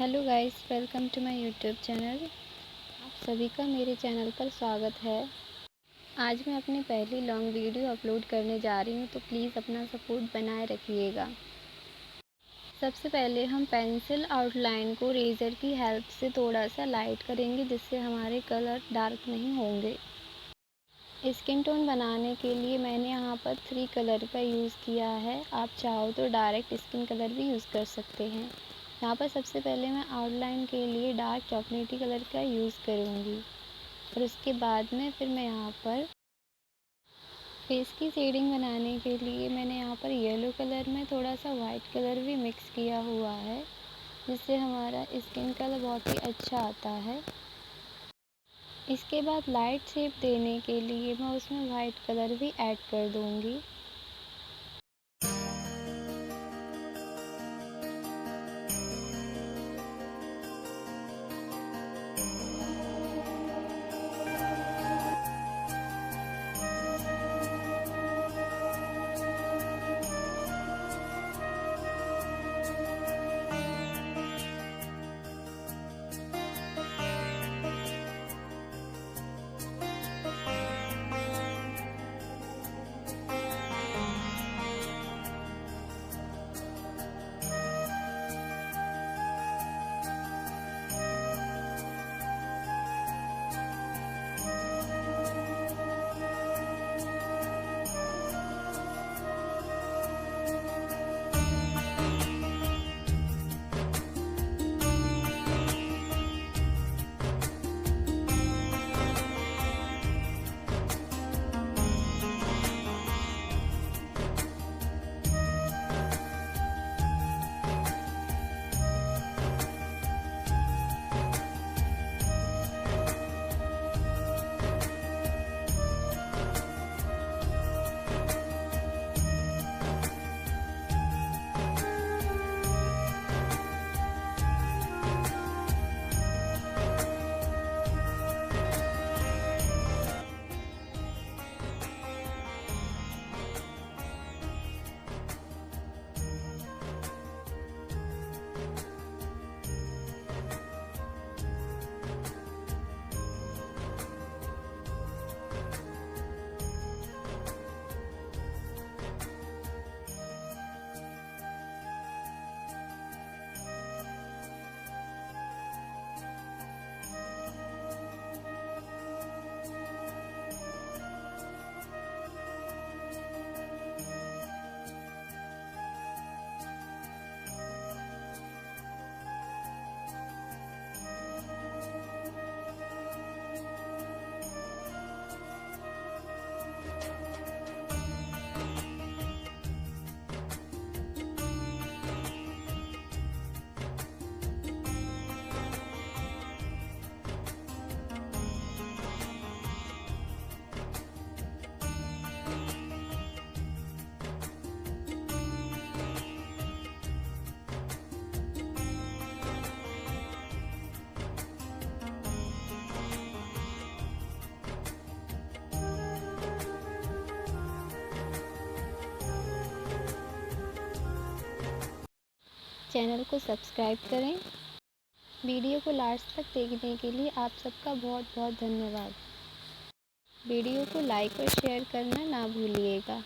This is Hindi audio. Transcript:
Hello guys, welcome to my YouTube channel. आप सभी का मेरे चैनल पर स्वागत है। आज मैं अपनी पहली लॉन्ग वीडियो अपलोड करने जा रही हूँ, तो प्लीज़ अपना सपोर्ट बनाए रखिएगा। सबसे पहले हम पेंसिल आउटलाइन को रेज़र की हेल्प से थोड़ा सा लाइट करेंगे, जिससे हमारे कलर डार्क नहीं होंगे। स्किन टोन बनाने के लिए मैंने यहाँ पर 3 कलर का यूज़ किया है। आप चाहो तो डायरेक्ट स्किन कलर भी यूज़ कर सकते हैं। यहाँ पर सबसे पहले मैं आउटलाइन के लिए डार्क चॉकलेटी कलर का यूज़ करूँगी और उसके बाद में फिर मैं यहाँ पर फेस की शेडिंग बनाने के लिए मैंने यहाँ पर येलो कलर में थोड़ा सा वाइट कलर भी मिक्स किया हुआ है, जिससे हमारा स्किन कलर बहुत ही अच्छा आता है। इसके बाद लाइट शेप देने के लिए मैं उसमें वाइट कलर भी ऐड कर दूँगी। चैनल को सब्सक्राइब करें। वीडियो को लास्ट तक देखने के लिए आप सबका बहुत बहुत धन्यवाद। वीडियो को लाइक और शेयर करना ना भूलिएगा।